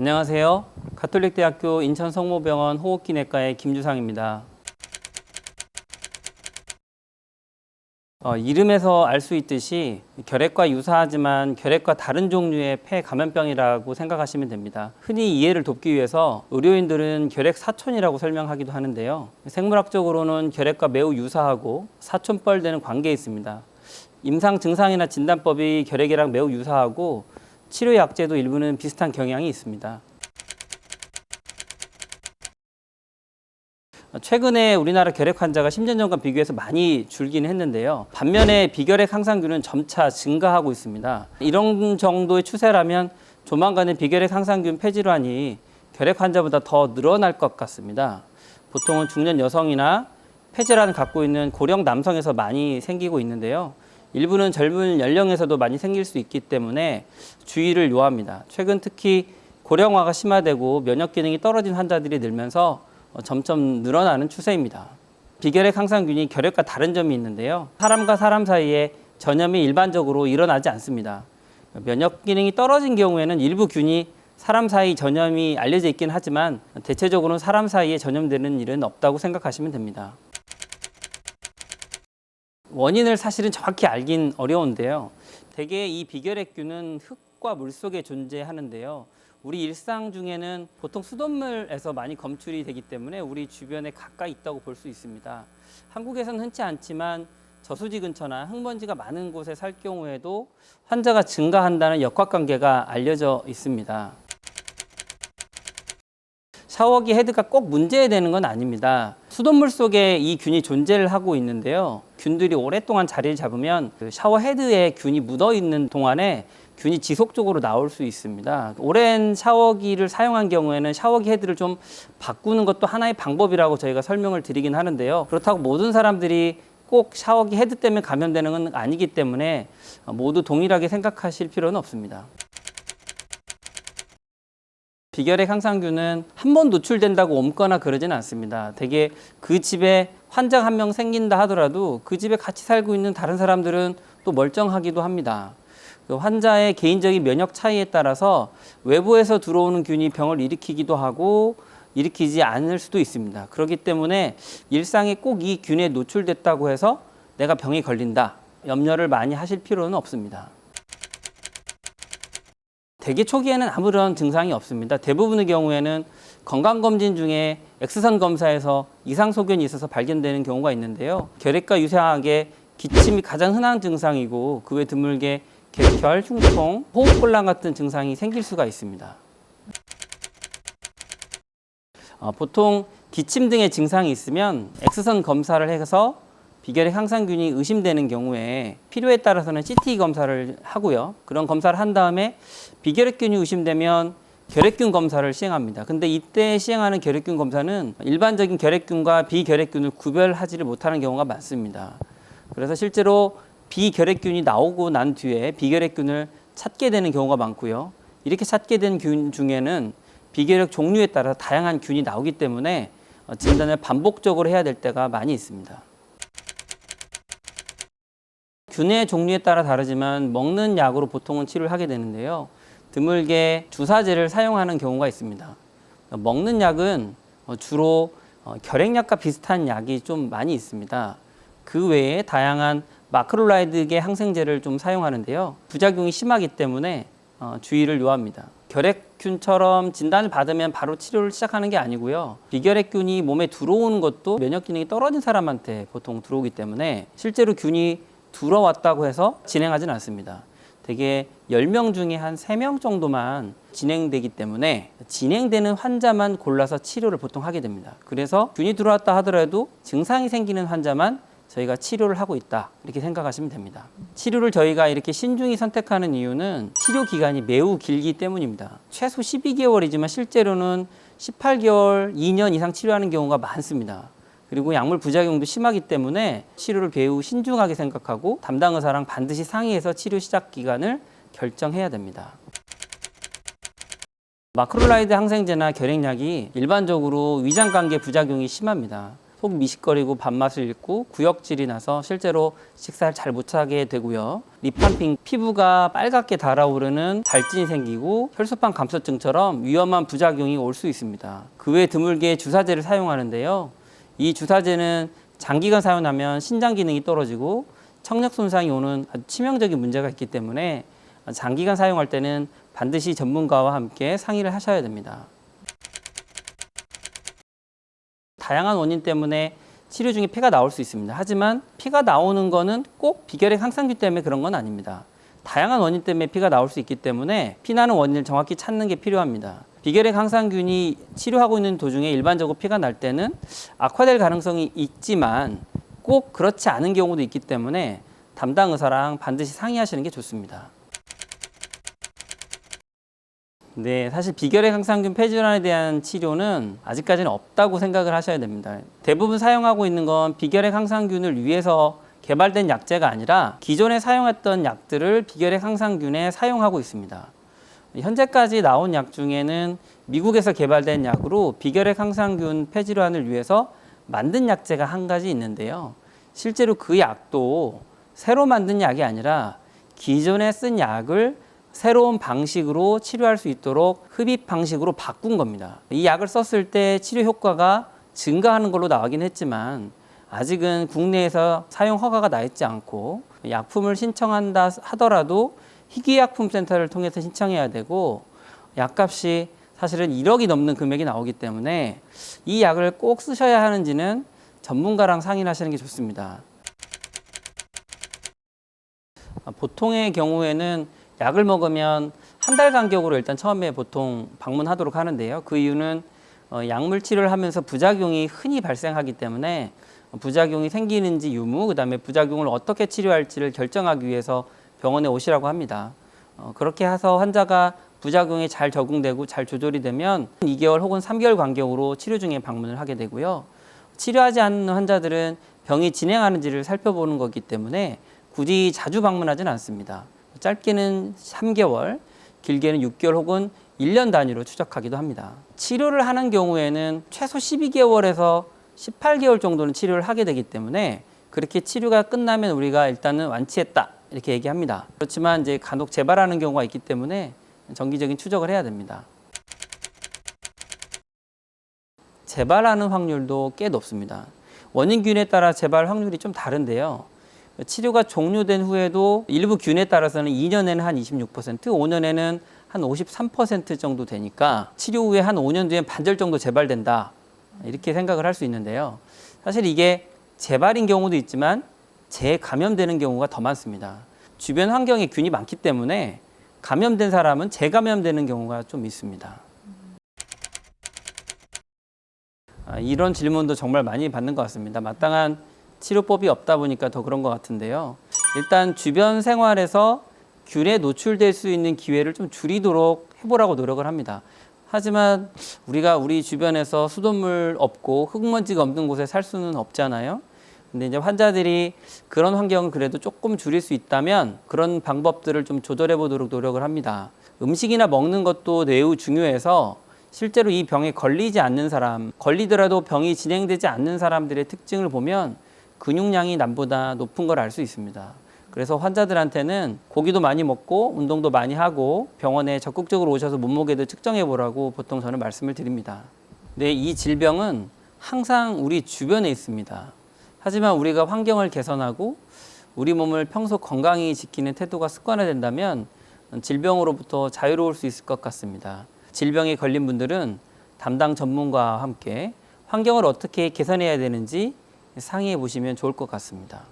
안녕하세요. 가톨릭대학교 인천성모병원 호흡기내과의 김주상입니다. 이름에서 알 수 있듯이 결핵과 유사하지만 결핵과 다른 종류의 폐 감염병이라고 생각하시면 됩니다. 흔히 이해를 돕기 위해서 의료인들은 결핵 사촌이라고 설명하기도 하는데요. 생물학적으로는 결핵과 매우 유사하고 사촌뻘되는 관계에 있습니다. 임상 증상이나 진단법이 결핵이랑 매우 유사하고 치료 약제도 일부는 비슷한 경향이 있습니다. 최근에 우리나라 결핵 환자가 10년 전과 비교해서 많이 줄긴 했는데요. 반면에 비결핵 항상균은 점차 증가하고 있습니다. 이런 정도의 추세라면 조만간에 비결핵 항상균 폐질환이 결핵 환자보다 더 늘어날 것 같습니다. 보통은 중년 여성이나 폐질환을 갖고 있는 고령 남성에서 많이 생기고 있는데요. 일부는 젊은 연령에서도 많이 생길 수 있기 때문에 주의를 요합니다. 최근 특히 고령화가 심화되고 면역 기능이 떨어진 환자들이 늘면서 점점 늘어나는 추세입니다. 비결핵 항상균이 결핵과 다른 점이 있는데요. 사람과 사람 사이에 전염이 일반적으로 일어나지 않습니다. 면역 기능이 떨어진 경우에는 일부 균이 사람 사이 전염이 알려져 있긴 하지만 대체적으로는 사람 사이에 전염되는 일은 없다고 생각하시면 됩니다. 원인을 사실은 정확히 알긴 어려운데요. 대개 이 비결핵균은 흙과 물 속에 존재하는데요. 우리 일상 중에는 보통 수돗물에서 많이 검출이 되기 때문에 우리 주변에 가까이 있다고 볼 수 있습니다. 한국에서는 흔치 않지만 저수지 근처나 흙먼지가 많은 곳에 살 경우에도 환자가 증가한다는 역학관계가 알려져 있습니다. 샤워기 헤드가 꼭 문제되는 건 아닙니다. 수돗물 속에 이 균이 존재를 하고 있는데요. 균들이 오랫동안 자리를 잡으면 그 샤워 헤드에 균이 묻어 있는 동안에 균이 지속적으로 나올 수 있습니다. 오랜 샤워기를 사용한 경우에는 샤워기 헤드를 좀 바꾸는 것도 하나의 방법이라고 저희가 설명을 드리긴 하는데요. 그렇다고 모든 사람들이 꼭 샤워기 헤드 때문에 감염되는 건 아니기 때문에 모두 동일하게 생각하실 필요는 없습니다. 비결핵 항상균은 한 번 노출된다고 옮거나 그러지는 않습니다. 대개 그 집에 환자가 한 명 생긴다 하더라도 그 집에 같이 살고 있는 다른 사람들은 또 멀쩡하기도 합니다. 그 환자의 개인적인 면역 차이에 따라서 외부에서 들어오는 균이 병을 일으키기도 하고 일으키지 않을 수도 있습니다. 그렇기 때문에 일상에 꼭 이 균에 노출됐다고 해서 내가 병이 걸린다, 염려를 많이 하실 필요는 없습니다. 대기 초기에는 아무런 증상이 없습니다. 대부분의 경우에는 건강검진 중에 X선 검사에서 이상 소견이 있어서 발견되는 경우가 있는데요. 결핵과 유사하게 기침이 가장 흔한 증상이고 그 외 드물게 객혈, 흉통, 호흡곤란 같은 증상이 생길 수가 있습니다. 보통 기침 등의 증상이 있으면 X선 검사를 해서 비결핵 항상균이 의심되는 경우에 필요에 따라서는 CT 검사를 하고요. 그런 검사를 한 다음에 비결핵균이 의심되면 결핵균 검사를 시행합니다. 근데 이때 시행하는 결핵균 검사는 일반적인 결핵균과 비결핵균을 구별하지를 못하는 경우가 많습니다. 그래서 실제로 비결핵균이 나오고 난 뒤에 비결핵균을 찾게 되는 경우가 많고요. 이렇게 찾게 된 균 중에는 비결핵 종류에 따라 다양한 균이 나오기 때문에 진단을 반복적으로 해야 될 때가 많이 있습니다. 균의 종류에 따라 다르지만 먹는 약으로 보통은 치료를 하게 되는데요. 드물게 주사제를 사용하는 경우가 있습니다. 먹는 약은 주로 결핵약과 비슷한 약이 좀 많이 있습니다. 그 외에 다양한 마크롤라이드계 항생제를 좀 사용하는데요. 부작용이 심하기 때문에 주의를 요합니다. 결핵균처럼 진단을 받으면 바로 치료를 시작하는 게 아니고요. 비결핵균이 몸에 들어오는 것도 면역 기능이 떨어진 사람한테 보통 들어오기 때문에 실제로 균이 들어왔다고 해서 진행하지는 않습니다. 대개 10명 중에 한 3명 정도만 진행되기 때문에 진행되는 환자만 골라서 치료를 보통 하게 됩니다. 그래서 균이 들어왔다 하더라도 증상이 생기는 환자만 저희가 치료를 하고 있다, 이렇게 생각하시면 됩니다. 치료를 저희가 이렇게 신중히 선택하는 이유는 치료 기간이 매우 길기 때문입니다. 최소 12개월이지만 실제로는 18개월, 2년 이상 치료하는 경우가 많습니다. 그리고 약물 부작용도 심하기 때문에 치료를 매우 신중하게 생각하고 담당 의사랑 반드시 상의해서 치료 시작 기간을 결정해야 됩니다. 마크롤라이드 항생제나 결핵약이 일반적으로 위장관계 부작용이 심합니다. 속 미식거리고 밥맛을 잃고 구역질이 나서 실제로 식사를 잘 못하게 되고요. 리판핑, 피부가 빨갛게 달아오르는 발진이 생기고 혈소판 감소증처럼 위험한 부작용이 올 수 있습니다. 그 외 드물게 주사제를 사용하는데요. 이 주사제는 장기간 사용하면 신장 기능이 떨어지고 청력 손상이 오는 아주 치명적인 문제가 있기 때문에 장기간 사용할 때는 반드시 전문가와 함께 상의를 하셔야 됩니다. 다양한 원인 때문에 치료 중에 피가 나올 수 있습니다. 하지만 피가 나오는 거는 꼭 비결핵 항상균 때문에 그런 건 아닙니다. 다양한 원인 때문에 피가 나올 수 있기 때문에 피나는 원인을 정확히 찾는 게 필요합니다. 비결핵 항상균이 치료하고 있는 도중에 일반적으로 피가 날 때는 악화될 가능성이 있지만 꼭 그렇지 않은 경우도 있기 때문에 담당 의사랑 반드시 상의하시는 게 좋습니다. 네, 사실 비결핵 항상균 폐질환에 대한 치료는 아직까지는 없다고 생각을 하셔야 됩니다. 대부분 사용하고 있는 건 비결핵 항상균을 위해서 개발된 약제가 아니라 기존에 사용했던 약들을 비결핵 항상균에 사용하고 있습니다. 현재까지 나온 약 중에는 미국에서 개발된 약으로 비결핵 항상균 폐질환을 위해서 만든 약제가 한 가지 있는데요. 실제로 그 약도 새로 만든 약이 아니라 기존에 쓴 약을 새로운 방식으로 치료할 수 있도록 흡입 방식으로 바꾼 겁니다. 이 약을 썼을 때 치료 효과가 증가하는 걸로 나오긴 했지만 아직은 국내에서 사용 허가가 나 있지 않고 약품을 신청한다 하더라도 희귀약품센터를 통해서 신청해야 되고 약값이 사실은 1억이 넘는 금액이 나오기 때문에 이 약을 꼭 쓰셔야 하는지는 전문가랑 상의를 하시는 게 좋습니다. 보통의 경우에는 약을 먹으면 한 달 간격으로 일단 처음에 보통 방문하도록 하는데요. 그 이유는 약물 치료를 하면서 부작용이 흔히 발생하기 때문에 부작용이 생기는지 유무, 그다음에 부작용을 어떻게 치료할지를 결정하기 위해서 병원에 오시라고 합니다. 그렇게 해서 환자가 부작용에 잘 적응되고 잘 조절이 되면 2개월 혹은 3개월 간격으로 치료 중에 방문을 하게 되고요. 치료하지 않는 환자들은 병이 진행하는지를 살펴보는 거기 때문에 굳이 자주 방문하지는 않습니다. 짧게는 3개월, 길게는 6개월 혹은 1년 단위로 추적하기도 합니다. 치료를 하는 경우에는 최소 12개월에서 18개월 정도는 치료를 하게 되기 때문에 그렇게 치료가 끝나면 우리가 일단은 완치했다 이렇게 얘기합니다. 그렇지만 이제 간혹 재발하는 경우가 있기 때문에 정기적인 추적을 해야 됩니다. 재발하는 확률도 꽤 높습니다. 원인균에 따라 재발 확률이 좀 다른데요. 치료가 종료된 후에도 일부 균에 따라서는 2년에는 한 26%, 5년에는 한 53% 정도 되니까 치료 후에 한 5년 뒤엔 반절 정도 재발된다. 이렇게 생각을 할 수 있는데요. 사실 이게 재발인 경우도 있지만 재감염되는 경우가 더 많습니다. 주변 환경에 균이 많기 때문에 감염된 사람은 재감염되는 경우가 좀 있습니다. 이런 질문도 정말 많이 받는 것 같습니다. 마땅한 치료법이 없다 보니까 더 그런 것 같은데요. 일단 주변 생활에서 균에 노출될 수 있는 기회를 좀 줄이도록 해보라고 노력을 합니다. 하지만 우리가 우리 주변에서 수돗물 없고 흙먼지가 없는 곳에 살 수는 없잖아요. 근데 이제 환자들이 그런 환경을 그래도 조금 줄일 수 있다면 그런 방법들을 좀 조절해 보도록 노력을 합니다. 음식이나 먹는 것도 매우 중요해서 실제로 이 병에 걸리지 않는 사람, 걸리더라도 병이 진행되지 않는 사람들의 특징을 보면 근육량이 남보다 높은 걸 알 수 있습니다. 그래서 환자들한테는 고기도 많이 먹고 운동도 많이 하고 병원에 적극적으로 오셔서 몸무게도 측정해 보라고 보통 저는 말씀을 드립니다. 네, 이 질병은 항상 우리 주변에 있습니다. 하지만 우리가 환경을 개선하고 우리 몸을 평소 건강히 지키는 태도가 습관화된다면 질병으로부터 자유로울 수 있을 것 같습니다. 질병에 걸린 분들은 담당 전문가와 함께 환경을 어떻게 개선해야 되는지 상의해 보시면 좋을 것 같습니다.